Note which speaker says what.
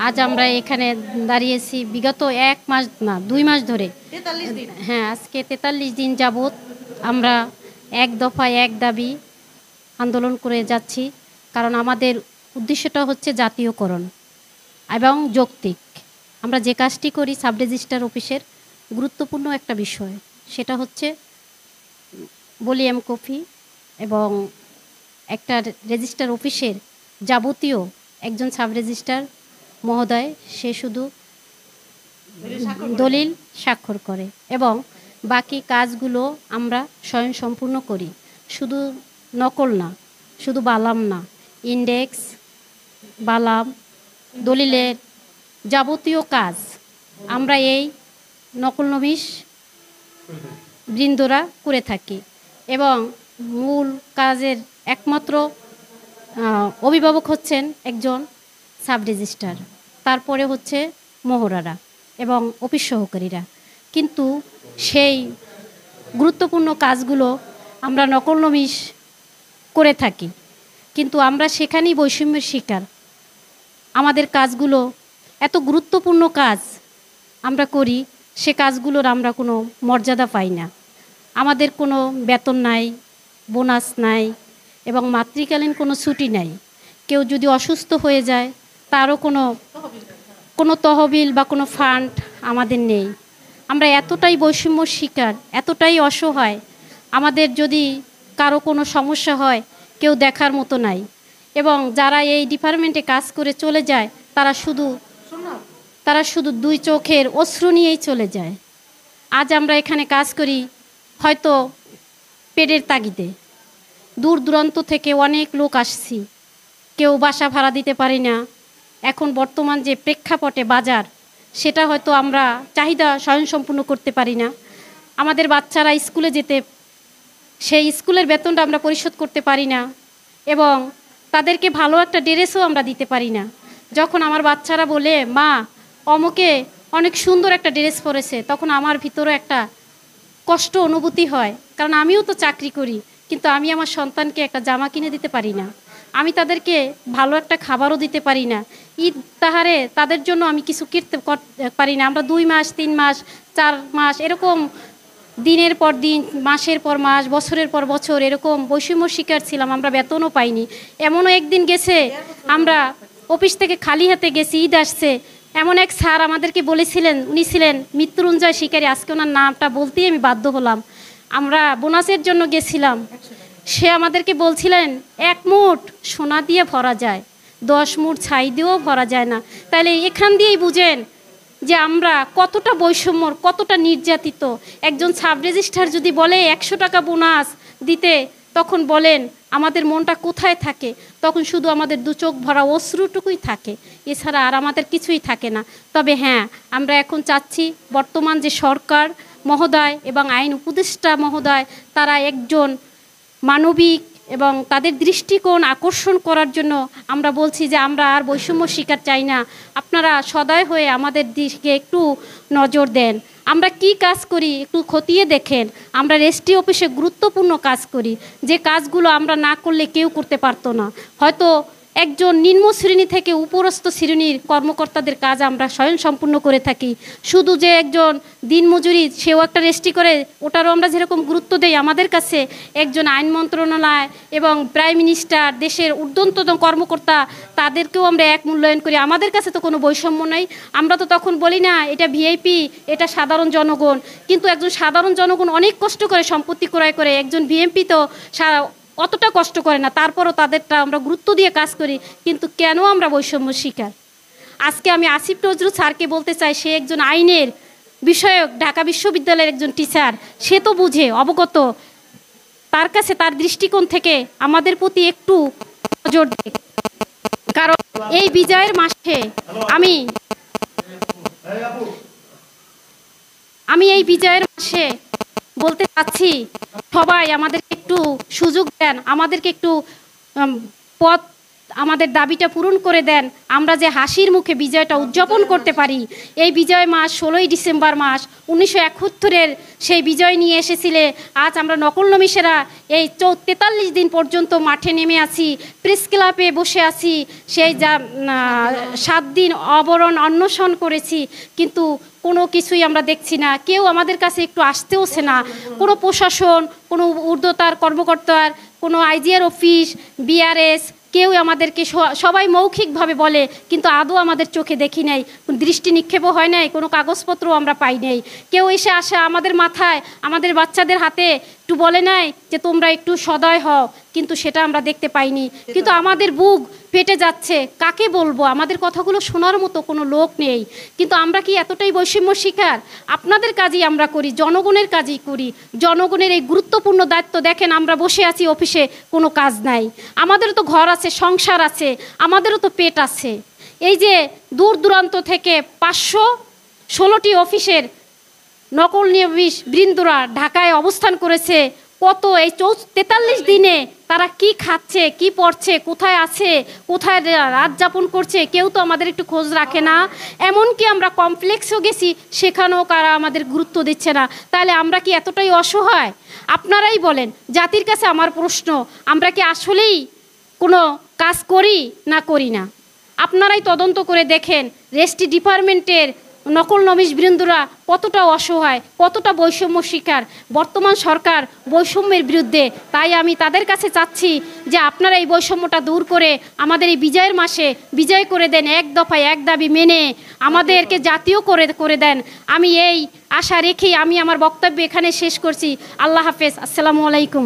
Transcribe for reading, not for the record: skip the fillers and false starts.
Speaker 1: আজ আমরা এখানে দাঁড়িয়েছি বিগত 1 মাস না 2 মাস ধরে।
Speaker 2: 43 দিন।
Speaker 1: হ্যাঁ, আজকে 43 দিন যাবৎ আমরা এক দফায় এক দাবি আন্দোলন করে যাচ্ছি। কারণ আমাদের উদ্দেশ্যটা হচ্ছে জাতীয়করণ এবং যৌক্তিক। আমরা যে কাজটি করি সাব রেজিস্ট্রার অফিসের গুরুত্বপূর্ণ একটা বিষয়, সেটা হচ্ছে ভলিউম কপি এবং একটা রেজিস্ট্রার অফিসের যাবতীয় একজন সাব রেজিস্ট্রার মহোদয় সে শুধু দলিল স্বাক্ষর করে এবং বাকি কাজগুলো আমরা স্বয়ংসম্পূর্ণ করি। শুধু নকল না, শুধু বালাম না, ইন্ডেক্স, বালাম, দলিলের যাবতীয় কাজ আমরা এই নকল নবিশ বৃন্দরা করে থাকি এবং মূল কাজের একমাত্র অভিভাবক হচ্ছেন একজন সাব রেজিস্ট্রার, তারপরে হচ্ছে মোহরারা এবং অফিস সহকারীরা। কিন্তু সেই গুরুত্বপূর্ণ কাজগুলো আমরা নকল নবিশ করে থাকি, কিন্তু আমরা সেখানেই বৈষম্যের শিকার। আমাদের কাজগুলো এত গুরুত্বপূর্ণ কাজ আমরা করি, সে কাজগুলোর আমরা কোনো মর্যাদা পাই না। আমাদের কোনো বেতন নাই, বোনাস নাই এবং মাতৃকালীন কোনো ছুটি নাই। কেউ যদি অসুস্থ হয়ে যায় তারও কোনো তহবিল বা কোনো ফান্ড আমাদের নেই। আমরা এতটাই বৈষম্যর শিকার, এতটাই অসহায়। আমাদের যদি কারো কোনো সমস্যা হয় কেউ দেখার মতো নাই এবং যারা এই ডিপার্টমেন্টে কাজ করে চলে যায় তারা শুধু 2 চোখের অশ্রু নিয়েই চলে যায়। আজ আমরা এখানে কাজ করি হয়তো পেটের তাগিদে, দূর দূরান্ত থেকে অনেক লোক আসছি, কেউ বাসা ভাড়া দিতে পারি না। এখন বর্তমান যে প্রেক্ষাপটে বাজার, সেটা হয়তো আমরা চাহিদা স্বয়ংসম্পূর্ণ করতে পারি না। আমাদের বাচ্চারা স্কুলে যেতে, সেই স্কুলের বেতনটা আমরা পরিশোধ করতে পারি না এবং তাদেরকে ভালো একটা ড্রেসও আমরা দিতে পারি না। যখন আমার বাচ্চারা বলে মা অমুকে অনেক সুন্দর একটা ড্রেস পরেছে, তখন আমার ভিতরে একটা কষ্ট অনুভূতি হয়। কারণ আমিও তো চাকরি করি, কিন্তু আমি আমার সন্তানকে একটা জামা কিনে দিতে পারি না, আমি তাদেরকে ভালো একটা খাবারও দিতে পারি না। ঈদ তাহারে তাদের জন্য আমি কিছু করতে পারি না। আমরা 2 মাস 3 মাস 4 মাস এরকম দিনের পর দিন, মাসের পর মাস, বছরের পর বছর এরকম বৈষম্য শিকার ছিলাম। আমরা বেতনও পাইনি। এমনও একদিন গেছে আমরা অফিস থেকে খালি হাতে গেছি, ঈদ আসছে, এমন এক স্যার আমাদেরকে বলেছিলেন, উনি ছিলেন মৃত্যুঞ্জয় শিকারী, আজকে ওনার নামটা বলতেই আমি বাধ্য হলাম। আমরা বোনাসের জন্য গেছিলাম, সে আমাদেরকে বলছিলেন 1 মুঠ সোনা দিয়ে ভরা যায়, 10 মুঠ ছাই দিয়েও ভরা যায় না। তাহলে এখান দিয়েই বুঝেন যে আমরা কতটা বৈষম্যর, কতটা নির্যাতিত। একজন সাব রেজিস্ট্রার যদি বলে 100 টাকা বোনাস দিতে, তখন বলেন আমাদের মনটা কোথায় থাকে? তখন শুধু আমাদের 2 চোখ ভরা অশ্রুটুকুই থাকে, এছাড়া আর আমাদের কিছুই থাকে না। তবে হ্যাঁ, আমরা এখন চাচ্ছি বর্তমান যে সরকার মহোদয় এবং আইন উপদেষ্টা মহোদয়, তারা একজন মানবিক এবং তাদের দৃষ্টিকোণ আকর্ষণ করার জন্য আমরা বলছি যে আমরা আর বৈষম্য শিকার চাই না। আপনারা সদয় হয়ে আমাদের দিকে একটু নজর দেন। আমরা কি কাজ করি একটু খতিয়ে দেখেন। আমরা রেজিস্ট্রি অফিসে গুরুত্বপূর্ণ কাজ করি, যে কাজগুলো আমরা না করলে কেউ করতে পারতো না। হয়তো একজন নিম্ন শ্রেণী থেকে উপরস্থ শ্রেণীর কর্মকর্তাদের কাজ আমরা স্বয়ংসম্পূর্ণ করে থাকি। শুধু যে একজন দিনমজুরি সেও একটা রেজিস্ট্রি করে, ওটারও আমরা যেরকম গুরুত্ব দেই, আমাদের কাছে একজন আইন মন্ত্রণালয় এবং প্রাইম মিনিস্টার, দেশের ঊর্ধ্বতন কর্মকর্তা, তাদেরকেও আমরা এক মূল্যায়ন করি। আমাদের কাছে তো কোনো বৈষম্য নেই। আমরা তো তখন বলি না এটা ভিআইপি, এটা সাধারণ জনগণ। কিন্তু একজন সাধারণ জনগণ অনেক কষ্ট করে সম্পত্তি ক্রয় করে, একজন ভিএমপি তো অতটা কষ্ট করে না, তারপরও তাদেরটা আমরা গুরুত্ব দিয়ে কাজ করি। কিন্তু কেন আমরা বৈষম্য শিকার? আজকে আমি আসিফ নজরুল স্যারকে বলতে চাই, সে একজন আইনের বিষয়ক, ঢাকা বিশ্ববিদ্যালয়ের একজন টিচার, সে তো বুঝে, অবগত। তার কাছে তার দৃষ্টিকোণ থেকে আমাদের প্রতি একটু নজর দেয়। কারণ এই বিজয়ের মাসে আমি এই বিজয়ের মাসে বলতে চাচ্ছি, সবাই আমাদেরকে একটু সুযোগ দেন, আমাদেরকে একটু পথ আমাদের দাবিটা পূরণ করে দেন, আমরা যে হাসির মুখে বিজয়টা উদযাপন করতে পারি। এই বিজয় মাস 16ই ডিসেম্বর মাস 1971-এর সেই বিজয় নিয়ে এসেছিলে। আজ আমরা নকল নমিশেরা এই 43 দিন পর্যন্ত মাঠে নেমে আছি, প্রেস ক্লাবে বসে আছি, সেই যা 7 দিন অবরোধ অনশন করেছি, কিন্তু কোনো কিছুই আমরা দেখছি না। কেউ আমাদের কাছে একটু আসতেওছে না, কোনো প্রশাসন, কোনো ঊর্ধ্বতর কর্মকর্তার, কোনো আইজিআর অফিস, বিআরএস, কেউ আমাদেরকে সবাই মৌখিকভাবে বলে, কিন্তু আদৌ আমাদের চোখে দেখি নাই, দৃষ্টি নিক্ষেপও হয় নাই, কোনো কাগজপত্রও আমরা পাই নাই। কেউ এসে আসে আমাদের মাথায়, আমাদের বাচ্চাদের হাতে একটু বলে নাই যে তোমরা একটু সদয় হও, কিন্তু সেটা আমরা দেখতে পাইনি। কিন্তু আমাদের বুক ফেটে যাচ্ছে, কাকে বলবো? আমাদের কথাগুলো শোনার মতো কোনো লোক নেই। কিন্তু আমরা কি এতটাই বৈষম্য শিকার? আপনাদের কাজই আমরা করি, জনগণের কাজই করি। জনগণের এই গুরুত্বপূর্ণ দায়িত্ব দেখেন, আমরা বসে আছি অফিসে, কোনো কাজ নাই। আমাদেরও তো ঘর আছে, সংসার আছে, আমাদেরও তো পেট আছে। এই যে দূর দূরান্ত থেকে 516টি অফিসের নকল নিয়োগী বৃন্দরা ঢাকায় অবস্থান করেছে। কত এই 43 দিনে তারা কি খাচ্ছে, কি পড়ছে, কোথায় আছে, কোথায় রাত যাপন করছে, কেউ তো আমাদের একটু খোঁজ রাখে না। এমনকি আমরা কমপ্লেক্সও গেছি, সেখানেও কারা আমাদের গুরুত্ব দিচ্ছে না। তাহলে আমরা কি এতটাই অসহায়? আপনারাই বলেন। জাতির কাছে আমার প্রশ্ন, আমরা কি আসলেই কোনো কাজ করি না করি না? আপনারাই তদন্ত করে দেখেন রেজিস্ট্রি ডিপার্টমেন্টের নকল নমিশ বৃন্দরা কতটা অসহায়, কতটা বৈষম্য শিকার। বর্তমান সরকার বৈষম্যের বিরুদ্ধে, তাই আমি তাদের কাছে চাচ্ছি যে আপনারা এই বৈষম্যটা দূর করে আমাদের এই বিজয়ের মাসে বিজয় করে দেন, এক দফায় এক দাবি মেনে আমাদেরকে জাতীয় করে দেন। আমি এই আশা রেখেই আমি আমার বক্তব্য এখানে শেষ করছি। আল্লাহ হাফেজ, আসসালামু আলাইকুম।